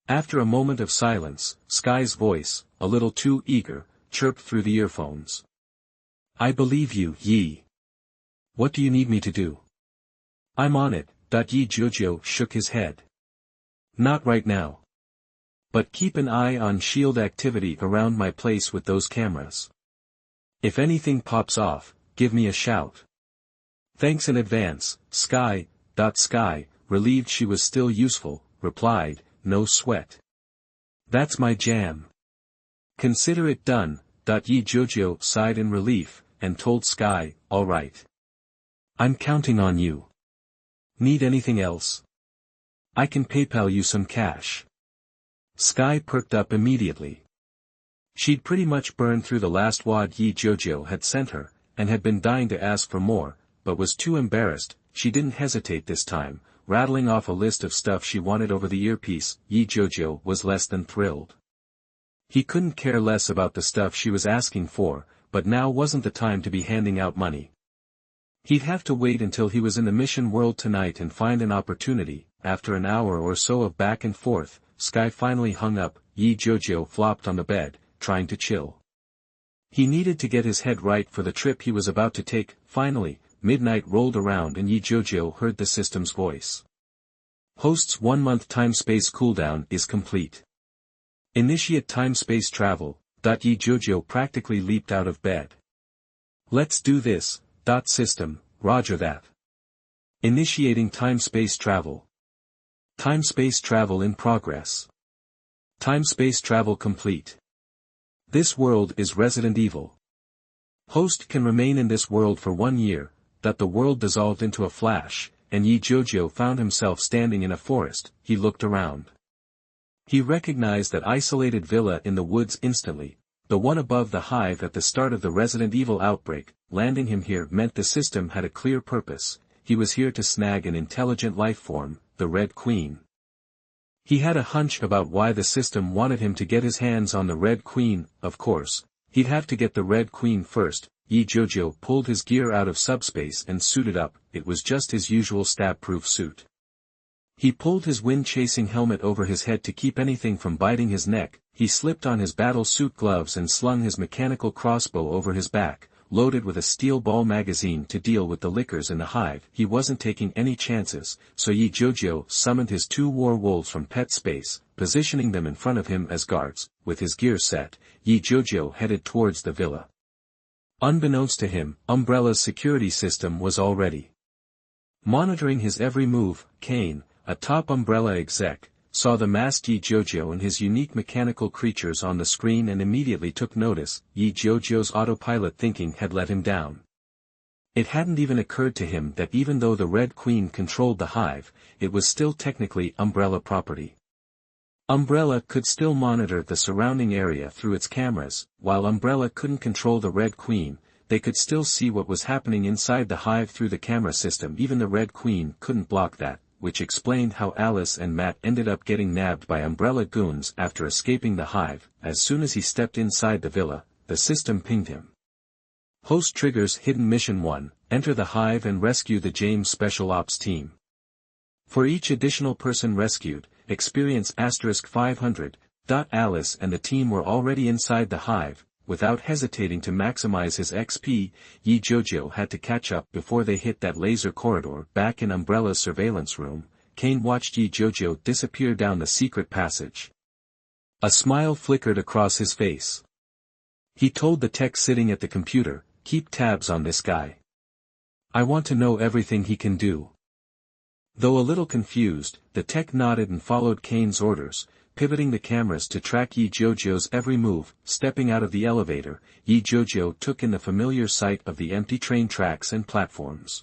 After a moment of silence, Sky's voice, a little too eager, chirped through the earphones. I believe you, Yi. What do you need me to do? I'm on it. Jiujiu shook his head. Not right now. But keep an eye on SHIELD activity around my place with those cameras. If anything pops off, give me a shout. Thanks in advance, Sky. Sky, relieved she was still useful, replied, no sweat. That's my jam. Consider it done. Jiujiu sighed in relief, and told Sky, all right. I'm counting on you. Need anything else? I can PayPal you some cash. Sky perked up immediately. She'd pretty much burned through the last wad Jiujiu had sent her, and had been dying to ask for more, but was too embarrassed. She didn't hesitate this time, rattling off a list of stuff she wanted over the earpiece. Jiujiu was less than thrilled. He couldn't care less about the stuff she was asking for, but now wasn't the time to be handing out money. He'd have to wait until he was in the mission world tonight and find an opportunity. After an hour or so of back and forth, Sky finally hung up. Jiujiu flopped on the bed, trying to chill. He needed to get his head right for the trip he was about to take. Finally, midnight rolled around and Jiujiu heard the system's voice. Host's 1-month time-space cooldown is complete. Initiate time-space travel. Jiujiu practically leaped out of bed. Let's do this. System, roger that. Initiating time-space travel. Time-space travel in progress. Time-space travel complete. This world is Resident Evil. Host can remain in this world for 1 year. The world dissolved into a flash, and Jiujiu found himself standing in a forest. He looked around. He recognized that isolated villa in the woods instantly, the one above the hive at the start of the Resident Evil outbreak. Landing him here meant the system had a clear purpose. He was here to snag an intelligent life form, the Red Queen. He had a hunch about why the system wanted him to get his hands on the Red Queen. Of course, he'd have to get the Red Queen first. Jiujiu pulled his gear out of subspace and suited up. It was just his usual stab-proof suit. He pulled his wind-chasing helmet over his head to keep anything from biting his neck. He slipped on his battle suit gloves and slung his mechanical crossbow over his back, loaded with a steel ball magazine to deal with the lickers in the hive. He wasn't taking any chances, so Jiujiu summoned his 2 war wolves from pet space, positioning them in front of him as guards. With his gear set, Jiujiu headed towards the villa. Unbeknownst to him, Umbrella's security system was already monitoring his every move. Kane, a top Umbrella exec, saw the masked Jiujiu and his unique mechanical creatures on the screen and immediately took notice. Jiujiu's autopilot thinking had let him down. It hadn't even occurred to him that even though the Red Queen controlled the hive, it was still technically Umbrella property. Umbrella could still monitor the surrounding area through its cameras. While Umbrella couldn't control the Red Queen, they could still see what was happening inside the hive through the camera system. Even the Red Queen couldn't block that, which explained how Alice and Matt ended up getting nabbed by Umbrella goons after escaping the hive. As soon as he stepped inside the villa, the system pinged him. Host triggers hidden mission 1, enter the hive and rescue the James Special Ops team. For each additional person rescued, experience *500. Alice and the team were already inside the hive. Without hesitating to maximize his XP, Jiujiu had to catch up before they hit that laser corridor. Back in Umbrella's surveillance room, Kane watched Jiujiu disappear down the secret passage. A smile flickered across his face. He told the tech sitting at the computer, keep tabs on this guy. I want to know everything he can do. Though a little confused, the tech nodded and followed Kane's orders, pivoting the cameras to track Jiujiu's every move. Stepping out of the elevator, Jiujiu took in the familiar sight of the empty train tracks and platforms.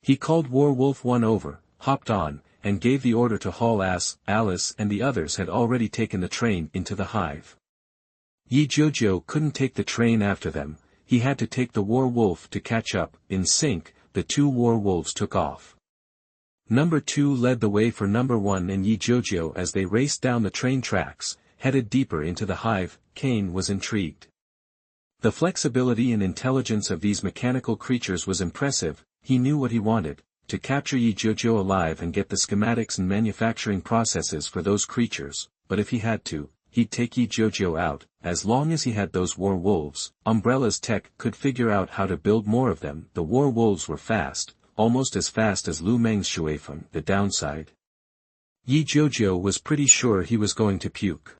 He called Warwolf 1 over, hopped on, and gave the order to haul ass. Alice and the others had already taken the train into the hive. Jiujiu couldn't take the train after them, he had to take the Warwolf to catch up. In sync, the 2 Warwolves took off. Number 2 led the way for Number 1 and Jiujiu as they raced down the train tracks, headed deeper into the hive. Kane was intrigued. The flexibility and intelligence of these mechanical creatures was impressive. He knew what he wanted, to capture Jiujiu alive and get the schematics and manufacturing processes for those creatures, but if he had to, he'd take Jiujiu out. As long as he had those war wolves, Umbrella's tech could figure out how to build more of them. The war wolves were fast, almost as fast as Lu Meng's Shuifeng. The downside? Jiujiu was pretty sure he was going to puke.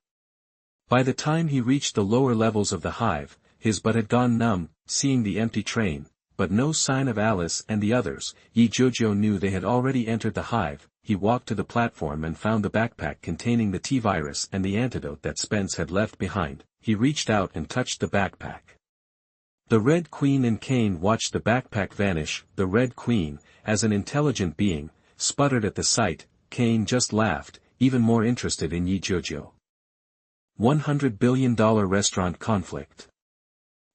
By the time he reached the lower levels of the hive, his butt had gone numb. Seeing the empty train, but no sign of Alice and the others. Jiujiu knew they had already entered the hive. He walked to the platform and found the backpack containing the T-virus and the antidote that Spence had left behind. He reached out and touched the backpack. The Red Queen and Kane watched the backpack vanish. The Red Queen, as an intelligent being, sputtered at the sight. Kane just laughed, even more interested in Jiujiu. $100 billion restaurant conflict.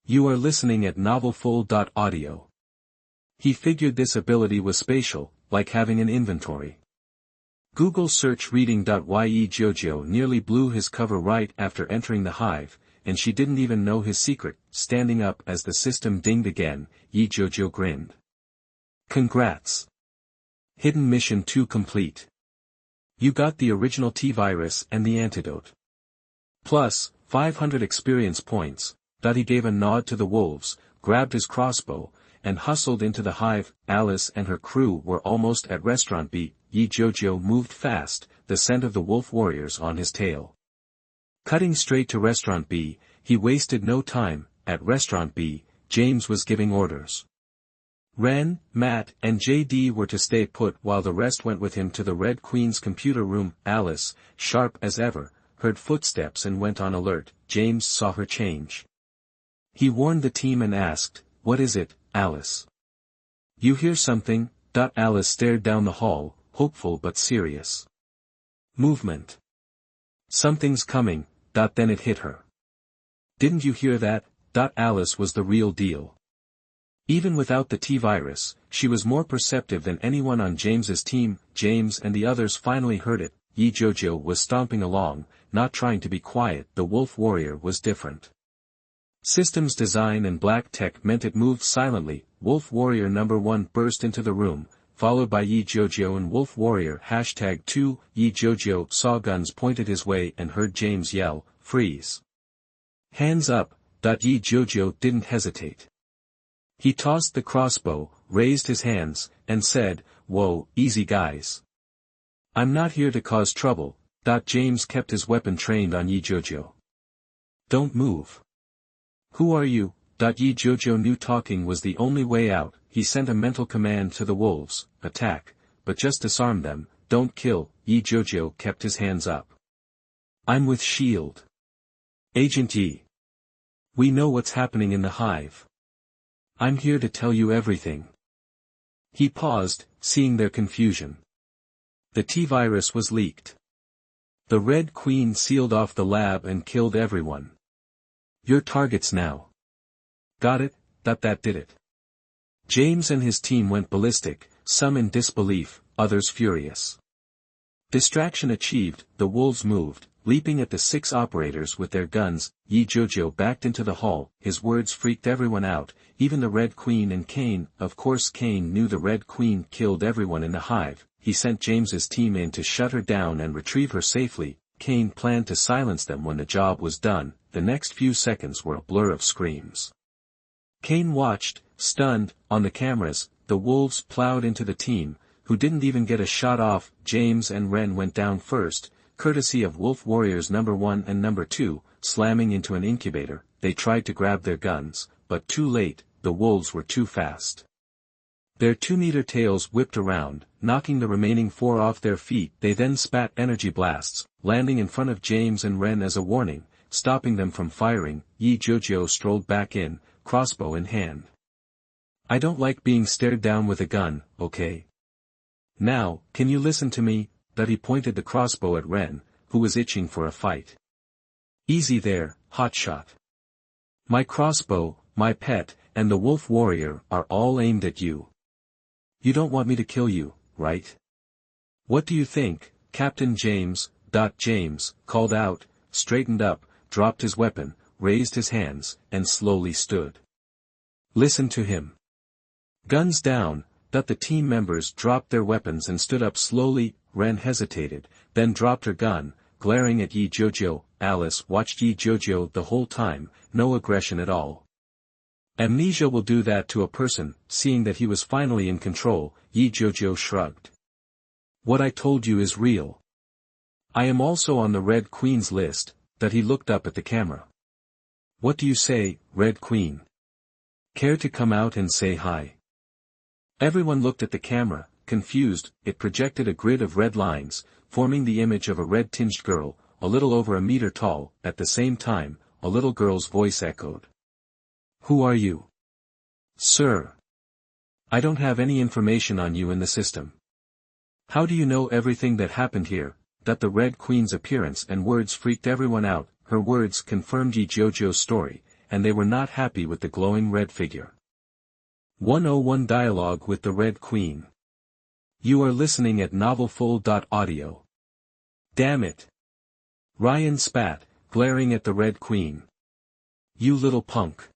You are listening at novelfull.audio. He figured this ability was spatial, like having an inventory. Google search reading.ye Jiujiu nearly blew his cover right after entering the hive, and she didn't even know his secret. Standing up as the system dinged again, Jiujiu grinned. Congrats. Hidden mission 2 complete. You got the original T-virus and the antidote. Plus, 500 experience points. He gave a nod to the wolves, grabbed his crossbow, and hustled into the hive. Alice and her crew were almost at Restaurant B. Jiujiu moved fast, the scent of the wolf warriors on his tail. Cutting straight to Restaurant B, he wasted no time. At Restaurant B, James was giving orders. Ren, Matt, and JD were to stay put while the rest went with him to the Red Queen's computer room. Alice, sharp as ever, heard footsteps and went on alert. James saw her change. He warned the team and asked, "What is it, Alice?" "You hear something?" Alice stared down the hall, hopeful but serious. "Movement. Something's coming." Then it hit her. "Didn't you hear that?" Alice was the real deal. Even without the T-virus, she was more perceptive than anyone on James's team. James and the others finally heard it. Jiujiu was stomping along, not trying to be quiet. The wolf warrior was different. Systems design and black tech meant it moved silently. Wolf Warrior number 1 burst into the room, followed by Jiujiu and Wolf Warrior #2. Jiujiu saw guns pointed his way and heard James yell, "Freeze! Hands up!" Jiujiu didn't hesitate. He tossed the crossbow, raised his hands, and said, "Whoa, easy guys. I'm not here to cause trouble." James kept his weapon trained on Jiujiu. "Don't move. Who are you?" Jiujiu knew talking was the only way out. He sent a mental command to the wolves, "Attack, but just disarm them, don't kill." Jiujiu kept his hands up. "I'm with S.H.I.E.L.D. Agent Yi. We know what's happening in the hive. I'm here to tell you everything." He paused, seeing their confusion. The T-virus was leaked. The Red Queen sealed off the lab and killed everyone. Your targets now. Got it? That did it. James and his team went ballistic, some in disbelief, others furious. Distraction achieved, the wolves moved, leaping at the 6 operators with their guns. Jiujiu backed into the hall. His words freaked everyone out, even the Red Queen and Kane. Of course Kane knew the Red Queen killed everyone in the hive. He sent James's team in to shut her down and retrieve her safely. Kane planned to silence them when the job was done. The next few seconds were a blur of screams. Kane watched, stunned, on the cameras. The wolves plowed into the team, who didn't even get a shot off. James and Ren went down first, courtesy of Wolf Warriors number 1 and number 2, slamming into an incubator. They tried to grab their guns, but too late. The wolves were too fast. Their 2-meter tails whipped around, knocking the remaining 4 off their feet. They then spat energy blasts, landing in front of James and Ren as a warning, stopping them from firing. Jiujiu strolled back in, crossbow in hand. "I don't like being stared down with a gun, okay? Now, can you listen to me?" He pointed the crossbow at Ren, who was itching for a fight. "Easy there, hotshot. My crossbow, my pet, and the Wolf Warrior are all aimed at you. You don't want me to kill you, right? What do you think, Captain James?" James called out, straightened up, dropped his weapon, raised his hands, and slowly stood. "Listen to him. Guns down." The team members dropped their weapons and stood up slowly. Ren hesitated, then dropped her gun, glaring at Jiujiu. Alice watched Jiujiu the whole time, no aggression at all. Amnesia will do that to a person. Seeing that he was finally in control, Jiujiu shrugged. "What I told you is real. I am also on the Red Queen's list." He looked up at the camera. "What do you say, Red Queen?" Care to come out and say hi? Everyone looked at the camera, confused. It projected a grid of red lines, forming the image of a red-tinged girl, a little over a meter tall. At the same time, a little girl's voice echoed. Who are you? Sir. I don't have any information on you in the system. How do you know everything that happened here? That the Red Queen's appearance and words freaked everyone out. Her words confirmed Jiujiu's story, and they were not happy with the glowing red figure. 101 Dialogue with the Red Queen. You are listening at novelfull.audio. Damn it. Ryan spat, glaring at the Red Queen. You little punk.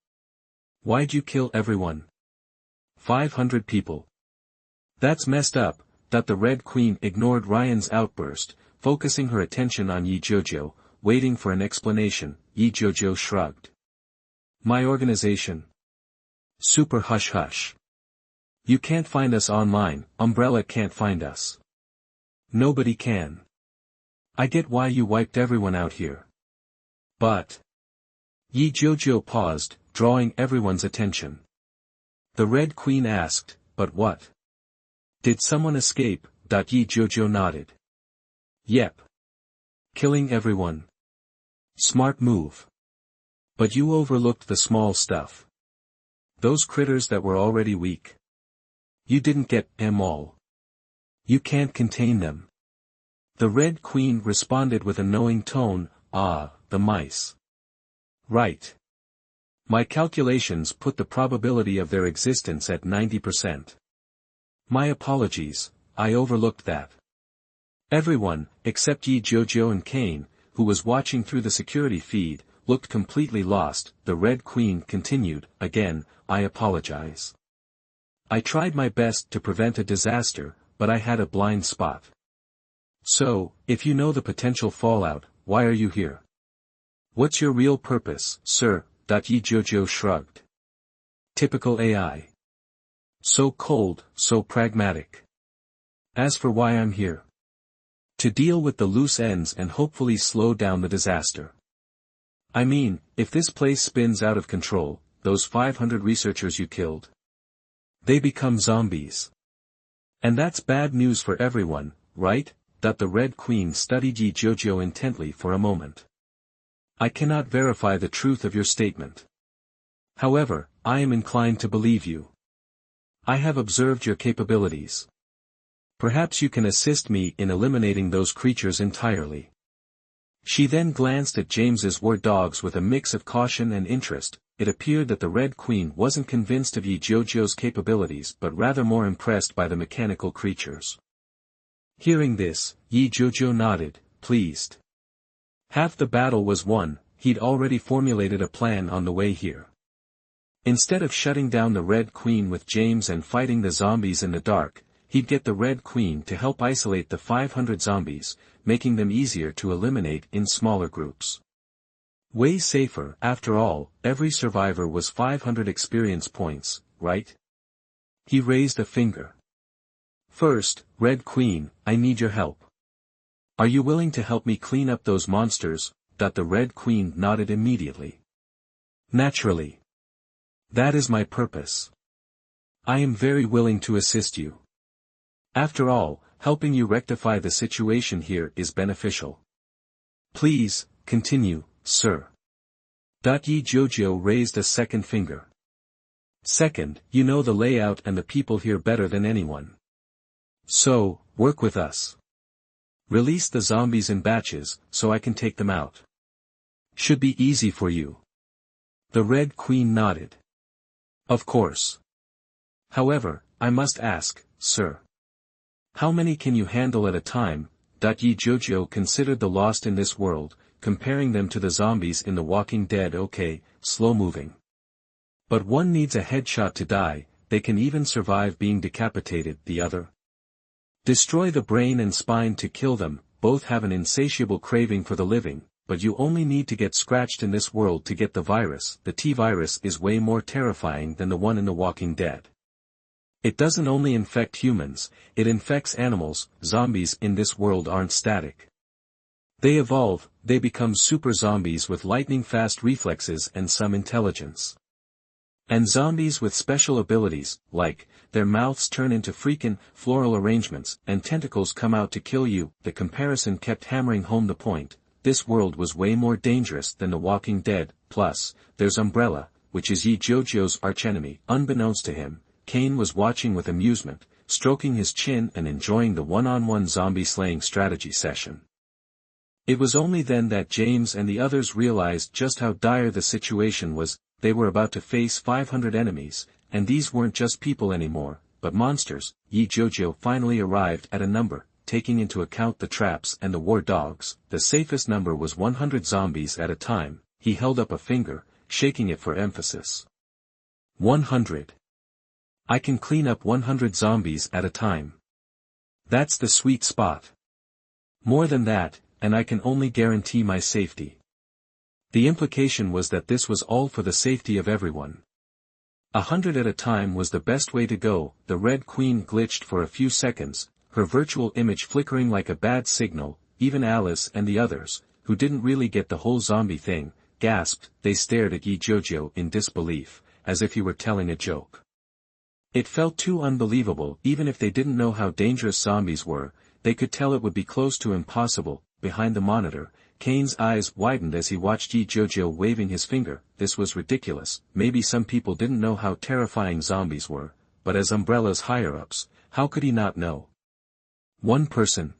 Why'd you kill everyone? 500 people. That's messed up. That the Red Queen ignored Ryan's outburst, focusing her attention on Jiujiu, waiting for an explanation. Jiujiu shrugged. My organization. Super hush hush. You can't find us online. Umbrella can't find us. Nobody can. I get why you wiped everyone out here. But. Jiujiu paused, drawing everyone's attention. The Red Queen asked, but what? Did someone escape? Jiujiu nodded. Yep. Killing everyone. Smart move. But you overlooked the small stuff. Those critters that were already weak. You didn't get them all. You can't contain them. The Red Queen responded with a knowing tone. Ah, the mice. Right. My calculations put the probability of their existence at 90%. My apologies, I overlooked that. Everyone, except Jiujiu and Kane, who was watching through the security feed, looked completely lost. The Red Queen continued, again, I apologize. I tried my best to prevent a disaster, but I had a blind spot. So, if you know the potential fallout, why are you here? What's your real purpose, sir? Jiujiu shrugged. Typical AI. So cold, so pragmatic. As for why I'm here. To deal with the loose ends and hopefully slow down the disaster. I mean, if this place spins out of control, those 500 researchers you killed. They become zombies. And that's bad news for everyone, right? The Red Queen studied Jiujiu intently for a moment. I cannot verify the truth of your statement. However, I am inclined to believe you. I have observed your capabilities. Perhaps you can assist me in eliminating those creatures entirely. She then glanced at James's war dogs with a mix of caution and interest. It appeared that the Red Queen wasn't convinced of Jiujiu's capabilities but rather more impressed by the mechanical creatures. Hearing this, Jiujiu nodded, pleased. Half the battle was won. He'd already formulated a plan on the way here. Instead of shutting down the Red Queen with James and fighting the zombies in the dark, he'd get the Red Queen to help isolate the 500 zombies, making them easier to eliminate in smaller groups. Way safer. After all, every survivor was 500 experience points, right? He raised a finger. First, Red Queen, I need your help. Are you willing to help me clean up those monsters? The Red Queen nodded immediately. Naturally. That is my purpose. I am very willing to assist you. After all, helping you rectify the situation here is beneficial. Please, continue, sir. Jiujiu raised a second finger. Second, you know the layout and the people here better than anyone. So, work with us. Release the zombies in batches, so I can take them out. Should be easy for you. The Red Queen nodded. Of course. However, I must ask, sir. How many can you handle at a time? Jiujiu considered the lost in this world, comparing them to the zombies in The Walking Dead. Okay, slow moving. But one needs a headshot to die, they can even survive being decapitated. The other. Destroy the brain and spine to kill them. Both have an insatiable craving for the living, but you only need to get scratched in this world to get the virus. The T-virus is way more terrifying than the one in The Walking Dead. It doesn't only infect humans, it infects animals. Zombies in this world aren't static. They evolve, they become super zombies with lightning-fast reflexes and some intelligence. And zombies with special abilities, like, their mouths turn into freakin' floral arrangements, and tentacles come out to kill you. The comparison kept hammering home the point, this world was way more dangerous than The Walking Dead. Plus, there's Umbrella, which is Jiujiu's archenemy. Unbeknownst to him, Kane was watching with amusement, stroking his chin and enjoying the one-on-one zombie-slaying strategy session. It was only then that James and the others realized just how dire the situation was. They were about to face 500 enemies, and these weren't just people anymore, but monsters. Jiujiu finally arrived at a number, taking into account the traps and the war dogs. The safest number was 100 zombies at a time. He held up a finger, shaking it for emphasis. 100. I can clean up 100 zombies at a time. That's the sweet spot. More than that, and I can only guarantee my safety. The implication was that this was all for the safety of everyone. 100 at a time was the best way to go. The Red Queen glitched for a few seconds, her virtual image flickering like a bad signal. Even Alice and the others, who didn't really get the whole zombie thing, gasped. They stared at Jiujiu in disbelief, as if he were telling a joke. It felt too unbelievable. Even if they didn't know how dangerous zombies were, they could tell it would be close to impossible. Behind the monitor, Kane's eyes widened as he watched Jiujiu waving his finger. This was ridiculous. Maybe some people didn't know how terrifying zombies were, but as Umbrella's higher-ups, how could he not know? One person,